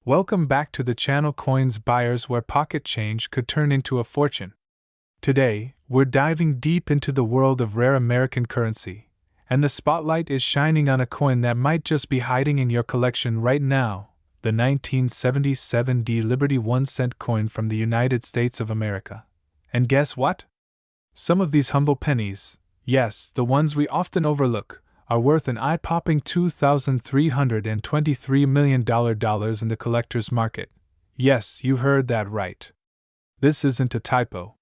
Welcome back to the channel Coins Buyers, where pocket change could turn into a fortune. Today, we're diving deep into the world of rare American currency, and the spotlight is shining on a coin that might just be hiding in your collection right now, the 1977 Liberty 1-cent coin from the United States of America. And guess what? Some of these humble pennies, yes, the ones we often overlook, are worth an eye-popping $2,323 million in the collector's market. Yes, you heard that right. This isn't a typo.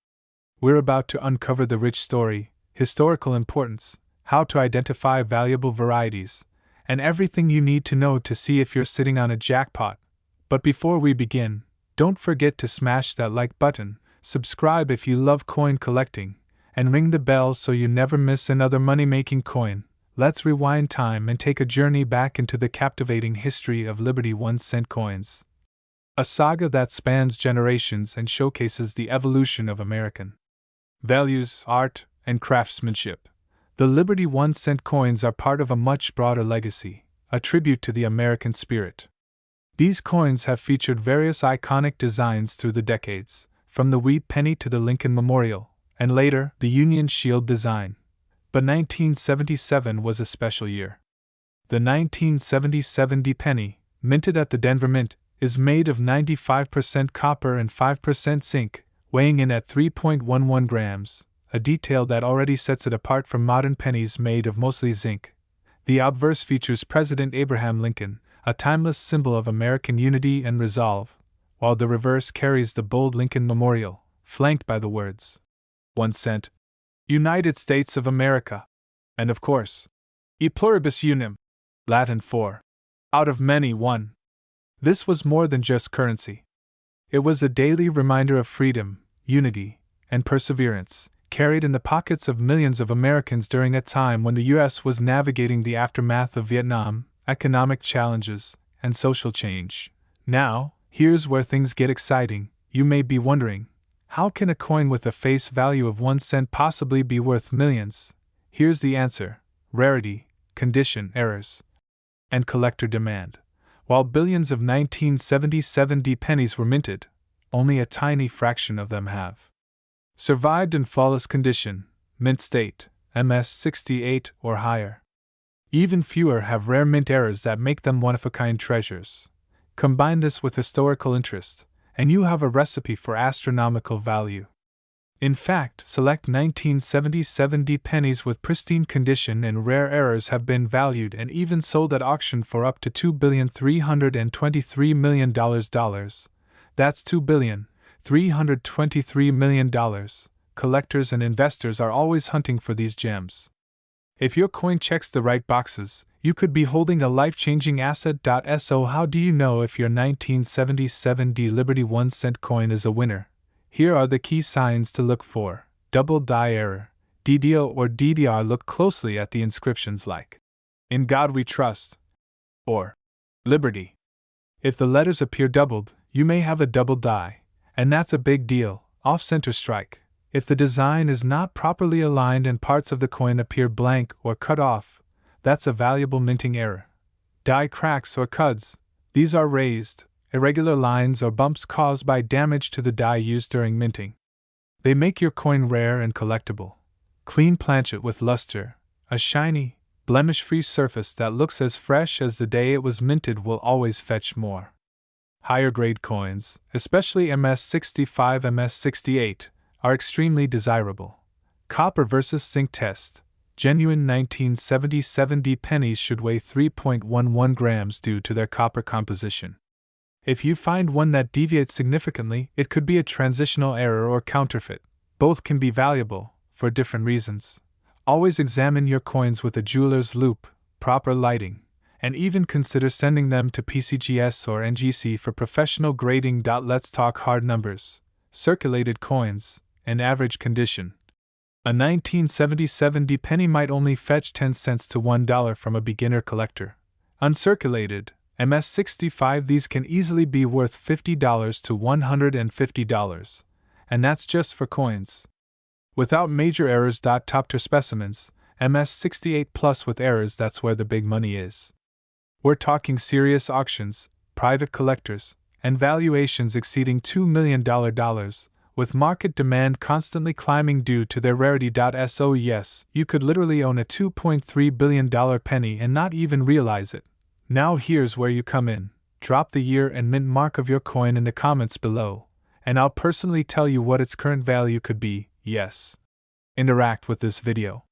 We're about to uncover the rich story, historical importance, how to identify valuable varieties, and everything you need to know to see if you're sitting on a jackpot. But before we begin, don't forget to smash that like button, subscribe if you love coin collecting, and ring the bell so you never miss another money-making coin. Let's rewind time and take a journey back into the captivating history of Liberty 1-cent coins. A saga that spans generations and showcases the evolution of American values, art, and craftsmanship. The Liberty 1-cent coins are part of a much broader legacy, a tribute to the American spirit. These coins have featured various iconic designs through the decades, from the wheat penny to the Lincoln Memorial, and later, the Union Shield design. But 1977 was a special year. The 1977 penny, minted at the Denver Mint, is made of 95% copper and 5% zinc, weighing in at 3.11 grams, a detail that already sets it apart from modern pennies made of mostly zinc. The obverse features President Abraham Lincoln, a timeless symbol of American unity and resolve, while the reverse carries the bold Lincoln Memorial, flanked by the words 1 cent. United States of America. And of course, E pluribus unum, Latin for out of many one. This was more than just currency. It was a daily reminder of freedom, unity, and perseverance, carried in the pockets of millions of Americans during a time when the U.S. was navigating the aftermath of Vietnam, economic challenges, and social change. Now, here's where things get exciting. You may be wondering, how can a coin with a face value of 1 cent possibly be worth millions? Here's the answer: rarity, condition errors, and collector demand. While billions of 1977 pennies were minted, only a tiny fraction of them have survived in flawless condition, mint state, MS68 or higher. Even fewer have rare mint errors that make them one-of-a-kind treasures. Combine this with historical interest, and you have a recipe for astronomical value. In fact, select 1977 pennies with pristine condition and rare errors have been valued and even sold at auction for up to $2,323 million. That's $2,323 million. Collectors and investors are always hunting for these gems. If your coin checks the right boxes, you could be holding a life-changing asset. So how do you know if your 1977 Liberty 1-cent coin is a winner? Here are the key signs to look for. Double die error, DDO or DDR. Look closely at the inscriptions like "In God We Trust" or "Liberty." If the letters appear doubled, you may have a double die, and that's a big deal. Off-center strike. If the design is not properly aligned and parts of the coin appear blank or cut off, that's a valuable minting error. Die cracks or cuds. These are raised, irregular lines or bumps caused by damage to the die used during minting. They make your coin rare and collectible. Clean planchet with luster, a shiny, blemish-free surface that looks as fresh as the day it was minted will always fetch more. Higher grade coins, especially MS65, MS68, are extremely desirable. Copper versus zinc test. Genuine 1977 pennies should weigh 3.11 grams due to their copper composition. If you find one that deviates significantly, it could be a transitional error or counterfeit. Both can be valuable, for different reasons. Always examine your coins with a jeweler's loupe, proper lighting, and even consider sending them to PCGS or NGC for professional grading. Let's talk hard numbers. Circulated coins, in average condition. A 1977 penny might only fetch 10 cents to $1 from a beginner collector. Uncirculated, MS65, these can easily be worth $50 to $150, and that's just for coins. Without major errors. Top tier specimens, MS68 plus with errors, that's where the big money is. We're talking serious auctions, private collectors, and valuations exceeding $2 million, with market demand constantly climbing due to their rarity. So yes, you could literally own a $2.3 billion penny and not even realize it. Now here's where you come in. Drop the year and mint mark of your coin in the comments below, and I'll personally tell you what its current value could be. Yes. Interact with this video.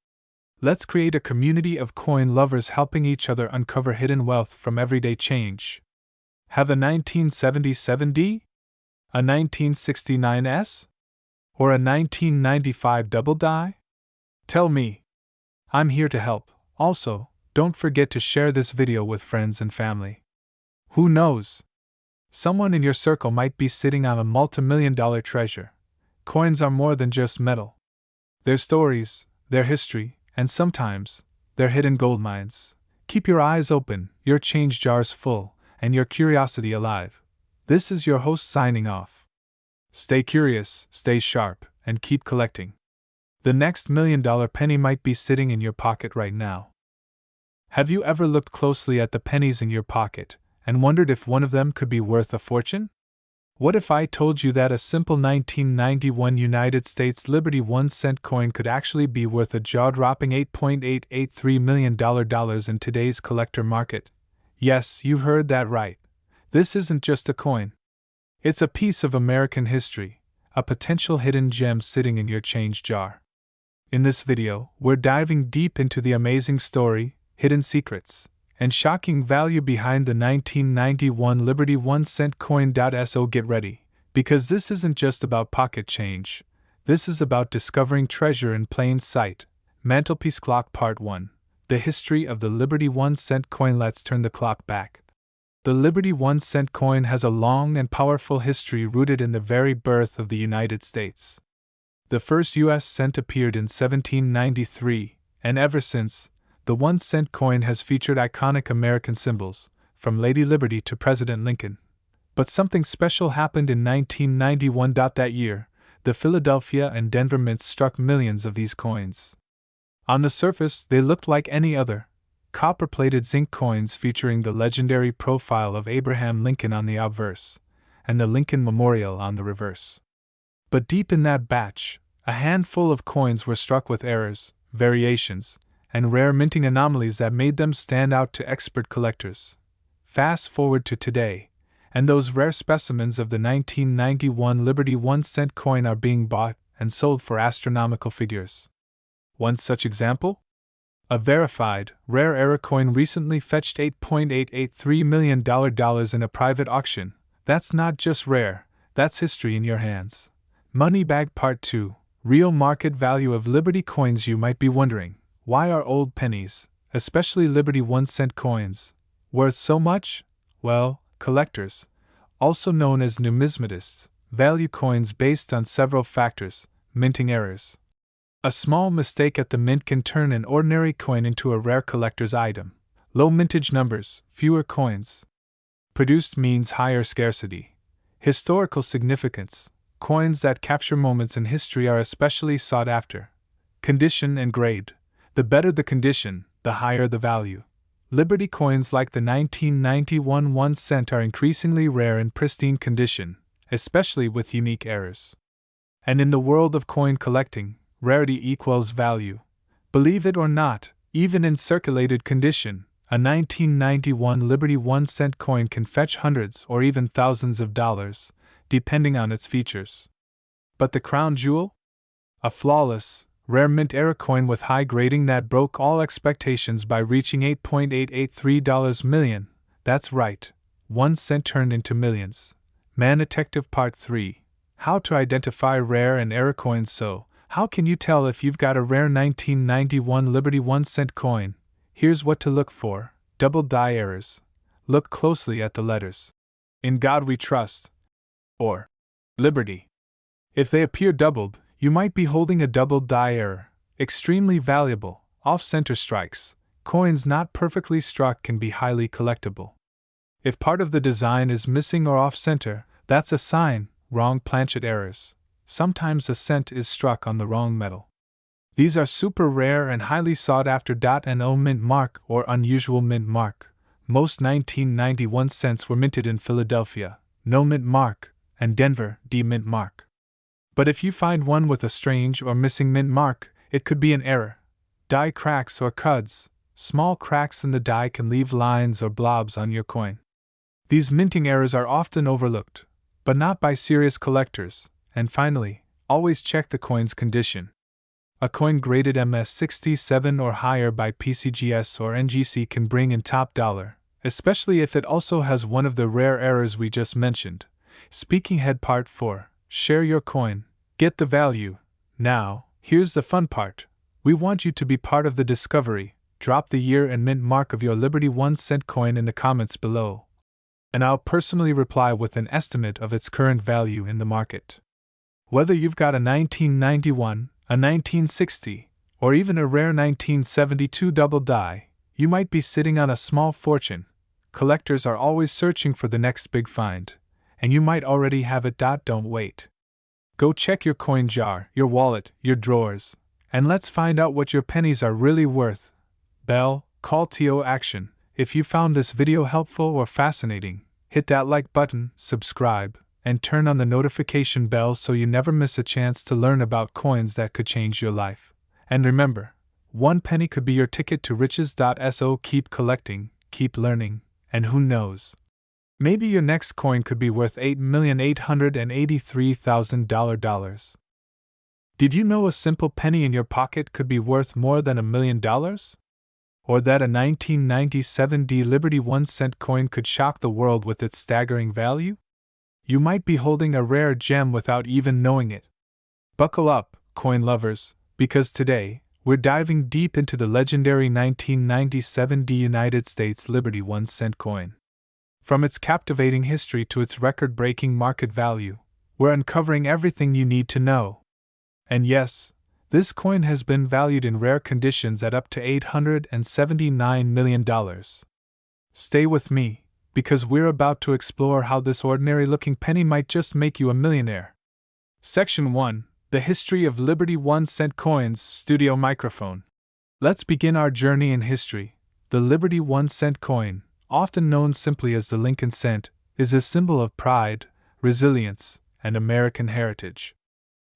Let's create a community of coin lovers helping each other uncover hidden wealth from everyday change. Have a 1977D? A 1969S? Or a 1995 double die? Tell me. I'm here to help. Also, don't forget to share this video with friends and family. Who knows? Someone in your circle might be sitting on a multi-million-dollar treasure. Coins are more than just metal. Their stories, their history, and sometimes, their hidden gold mines. Keep your eyes open, your change jars full, and your curiosity alive. This is your host signing off. Stay curious, stay sharp, and keep collecting. The next $1 million penny might be sitting in your pocket right now. Have you ever looked closely at the pennies in your pocket and wondered if one of them could be worth a fortune? What if I told you that a simple 1991 United States Liberty 1-cent coin could actually be worth a jaw-dropping $8.883 million in today's collector market? Yes, you heard that right. This isn't just a coin. It's a piece of American history, a potential hidden gem sitting in your change jar. In this video, we're diving deep into the amazing story, hidden secrets, and shocking value behind the 1991 Liberty 1-cent coin. So get ready, because this isn't just about pocket change. This is about discovering treasure in plain sight. Mantelpiece Clock Part 1. The history of the Liberty 1-cent coin. Let's turn the clock back. The Liberty 1-cent coin has a long and powerful history rooted in the very birth of the United States. The first U.S. cent appeared in 1793, and ever since, the 1-cent coin has featured iconic American symbols, from Lady Liberty to President Lincoln. But something special happened in 1991. That year, the Philadelphia and Denver mints struck millions of these coins. On the surface, they looked like any other copper-plated zinc coins featuring the legendary profile of Abraham Lincoln on the obverse, and the Lincoln Memorial on the reverse. But deep in that batch, a handful of coins were struck with errors, variations, and rare minting anomalies that made them stand out to expert collectors. Fast forward to today, and those rare specimens of the 1991 Liberty 1-cent coin are being bought and sold for astronomical figures. One such example? A verified, rare era coin recently fetched $8.883 million in a private auction. That's not just rare, that's history in your hands. Moneybag Part 2. Real market value of Liberty coins. You might be wondering, why are old pennies, especially Liberty 1-cent coins, worth so much? Well, collectors, also known as numismatists, value coins based on several factors. Minting errors. A small mistake at the mint can turn an ordinary coin into a rare collector's item. Low mintage numbers, fewer coins produced means higher scarcity. Historical significance. Coins that capture moments in history are especially sought after. Condition and grade. The better the condition, the higher the value. Liberty coins like the 1991 1-cent are increasingly rare in pristine condition, especially with unique errors. And in the world of coin collecting, rarity equals value. Believe it or not, even in circulated condition, a 1991 Liberty 1-cent coin can fetch hundreds or even thousands of dollars, depending on its features. But the crown jewel? A flawless, rare mint era coin with high grading that broke all expectations by reaching $8.883 million. That's right, 1 cent turned into millions. Man Detective Part 3. How to identify rare and era coins. So, how can you tell if you've got a rare 1991 Liberty 1-cent coin? Here's what to look for. Double die errors. Look closely at the letters. In God We Trust. Or Liberty. If they appear doubled, you might be holding a double die error. Extremely valuable, off-center strikes. Coins not perfectly struck can be highly collectible. If part of the design is missing or off-center, that's a sign. Wrong planchet errors. Sometimes a cent is struck on the wrong metal. These are super rare and highly sought after. No mint mark or unusual mint mark. Most 1991 cents were minted in Philadelphia, no mint mark, and Denver, D mint mark. But if you find one with a strange or missing mint mark, it could be an error. Die cracks or cuds. Small cracks in the die can leave lines or blobs on your coin. These minting errors are often overlooked, but not by serious collectors. And finally, always check the coin's condition. A coin graded MS67 or higher by PCGS or NGC can bring in top dollar, especially if it also has one of the rare errors we just mentioned. Speaking Head Part 4. Share your coin. Get the value. Now, here's the fun part. We want you to be part of the discovery. Drop the year and mint mark of your Liberty 1-cent coin in the comments below, and I'll personally reply with an estimate of its current value in the market. Whether you've got a 1991, a 1960, or even a rare 1972 double die, you might be sitting on a small fortune. Collectors are always searching for the next big find, and you might already have it. Don't wait. Go check your coin jar, your wallet, your drawers, and let's find out what your pennies are really worth. Bell, call to action. If you found this video helpful or fascinating, hit that like button, subscribe, and turn on the notification bell so you never miss a chance to learn about coins that could change your life. And remember, 1 penny could be your ticket to riches. So keep collecting, keep learning, and who knows? Maybe your next coin could be worth $8,883,000. Did you know a simple penny in your pocket could be worth more than $1 million? Or that a 1997 D Liberty 1-cent coin could shock the world with its staggering value? You might be holding a rare gem without even knowing it. Buckle up, coin lovers, because today, we're diving deep into the legendary 1997 D United States Liberty 1-cent coin. From its captivating history to its record-breaking market value, we're uncovering everything you need to know. And yes, this coin has been valued in rare conditions at up to $879 million. Stay with me, because we're about to explore how this ordinary-looking penny might just make you a millionaire. Section 1. The History of Liberty 1-Cent Coins. Studio Microphone. Let's begin our journey in history. The Liberty 1-cent coin, often known simply as the Lincoln cent, is a symbol of pride, resilience, and American heritage.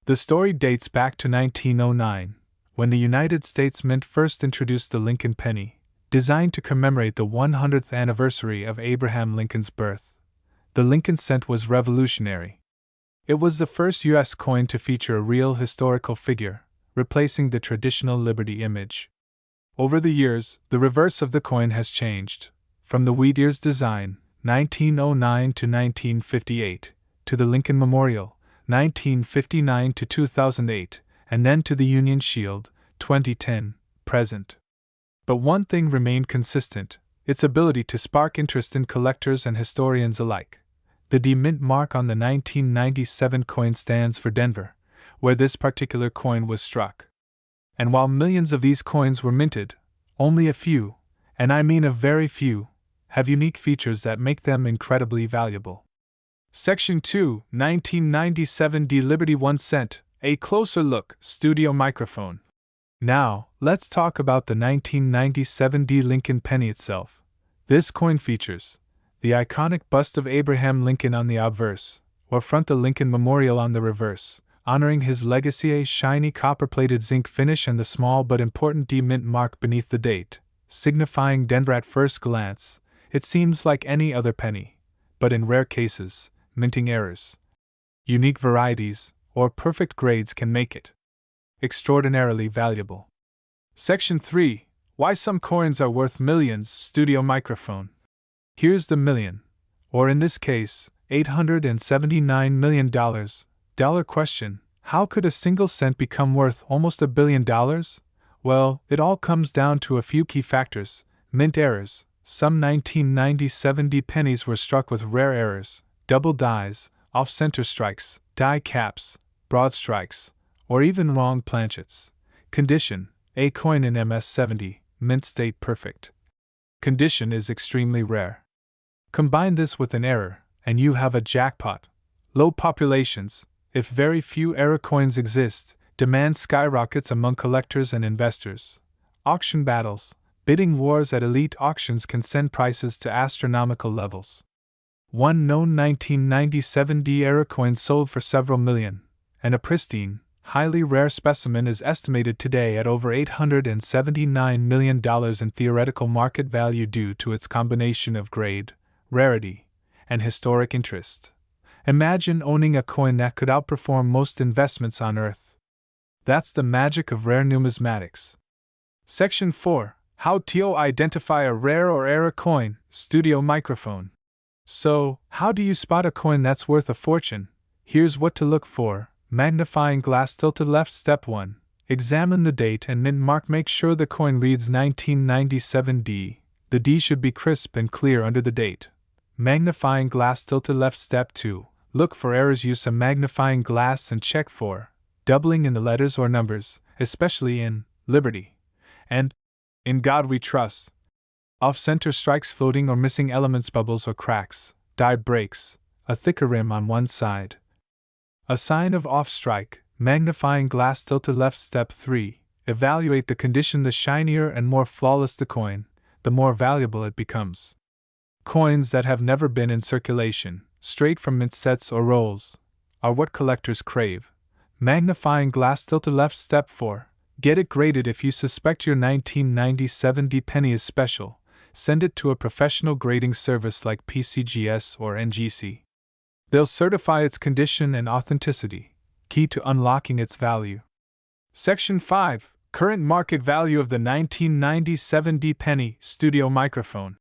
The story dates back to 1909, when the United States Mint first introduced the Lincoln penny, designed to commemorate the 100th anniversary of Abraham Lincoln's birth. The Lincoln cent was revolutionary. It was the first U.S. coin to feature a real historical figure, replacing the traditional Liberty image. Over the years, the reverse of the coin has changed, from the Wheat Ears design, 1909 to 1958, to the Lincoln Memorial, 1959 to 2008, and then to the Union Shield, 2010, present. But one thing remained consistent: its ability to spark interest in collectors and historians alike. The D mint mark on the 1997 coin stands for Denver, where this particular coin was struck. And while millions of these coins were minted, only a few, and I mean a very few, have unique features that make them incredibly valuable. Section 2, 1997 D Liberty 1-cent, a closer look. Studio Microphone. Now, let's talk about the 1997 D Lincoln penny itself. This coin features the iconic bust of Abraham Lincoln on the obverse, or front, the Lincoln Memorial on the reverse, honoring his legacy, a shiny copper-plated zinc finish, and the small but important D mint mark beneath the date, signifying Denver. At first glance, it seems like any other penny, but in rare cases, minting errors, unique varieties, or perfect grades can make it extraordinarily valuable. Section 3. Why some coins are worth millions. Studio Microphone. Here's the million, or in this case, $879 million. Dollar question: how could a single cent become worth almost $1 billion? Well, it all comes down to a few key factors. Mint errors. Some 1997 D pennies were struck with rare errors, double dies, off-center strikes, die caps, broad strikes, or even wrong planchets. Condition: a coin in MS70, mint state perfect. Condition is extremely rare. Combine this with an error, and you have a jackpot. Low populations. If very few error coins exist, demand skyrockets among collectors and investors. Auction battles. Bidding wars at elite auctions can send prices to astronomical levels. One known 1997 era coin sold for several million, and a pristine, highly rare specimen is estimated today at over $879 million in theoretical market value due to its combination of grade, rarity, and historic interest. Imagine owning a coin that could outperform most investments on Earth. That's the magic of rare numismatics. Section 4. How to identify a rare or era coin, studio microphone. So, how do you spot a coin that's worth a fortune? Here's what to look for. Magnifying glass tilted left. Step 1. Examine the date and mint mark. Make sure the coin reads 1997D. The D should be crisp and clear under the date. Magnifying glass tilted left. Step 2. Look for errors. Use a magnifying glass and check for doubling in the letters or numbers, especially in Liberty and In God We Trust. Off-center strikes, floating or missing elements, bubbles or cracks, die breaks, a thicker rim on one side. A sign of off-strike. Magnifying glass tilted left. Step 3. Evaluate the condition. The shinier and more flawless the coin, the more valuable it becomes. Coins that have never been in circulation, straight from mint sets or rolls, are what collectors crave. Magnifying glass tilted left. Step 4. Get it graded. If you suspect your 1997D penny is special, send it to a professional grading service like PCGS or NGC. They'll certify its condition and authenticity, key to unlocking its value. Section 5. Current market value of the 1997D penny, studio microphone.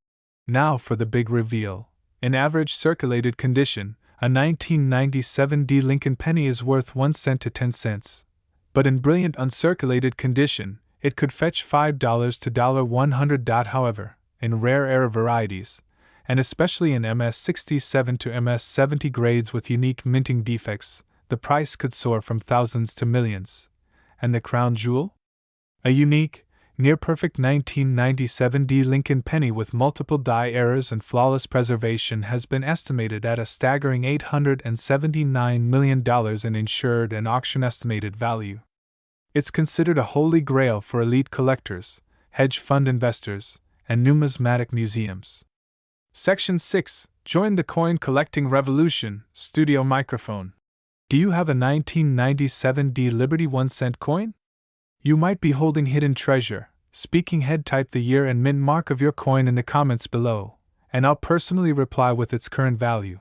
Now for the big reveal. In average circulated condition, a 1997D Lincoln penny is worth 1 cent to 10 cents. But in brilliant uncirculated condition, it could fetch $5 to $100. However, in rare era varieties, and especially in MS67 to MS70 grades with unique minting defects, the price could soar from thousands to millions. And the crown jewel? A unique, near-perfect 1997D Lincoln penny with multiple die errors and flawless preservation has been estimated at a staggering $879 million in insured and auction estimated value. It's considered a holy grail for elite collectors, hedge fund investors, and numismatic museums. Section 6. Join the coin collecting revolution, studio microphone. Do you have a 1997D Liberty 1 cent coin? You might be holding hidden treasure. Speaking head, type the year and mint mark of your coin in the comments below, and I'll personally reply with its current value.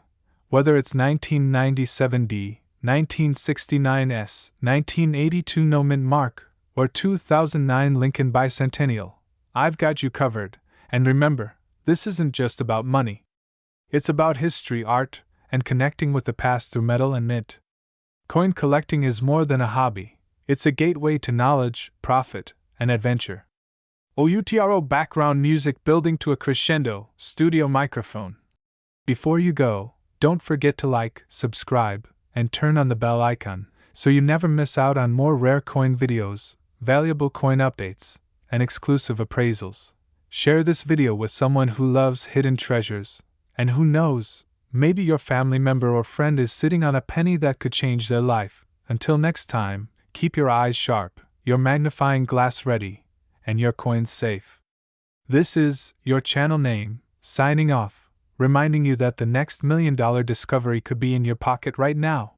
Whether it's 1997D, 1969S, 1982 no mint mark, or 2009 Lincoln Bicentennial, I've got you covered. And remember, this isn't just about money. It's about history, art, and connecting with the past through metal and mint. Coin collecting is more than a hobby. It's a gateway to knowledge, profit, and adventure. OUTRO background music building to a crescendo, studio microphone. Before you go, don't forget to like, subscribe, and turn on the bell icon so you never miss out on more rare coin videos, valuable coin updates, and exclusive appraisals. Share this video with someone who loves hidden treasures, and who knows, maybe your family member or friend is sitting on a penny that could change their life. Until next time, keep your eyes sharp, your magnifying glass ready, and your coins safe. This is your channel name, signing off, reminding you that the next $1 million discovery could be in your pocket right now.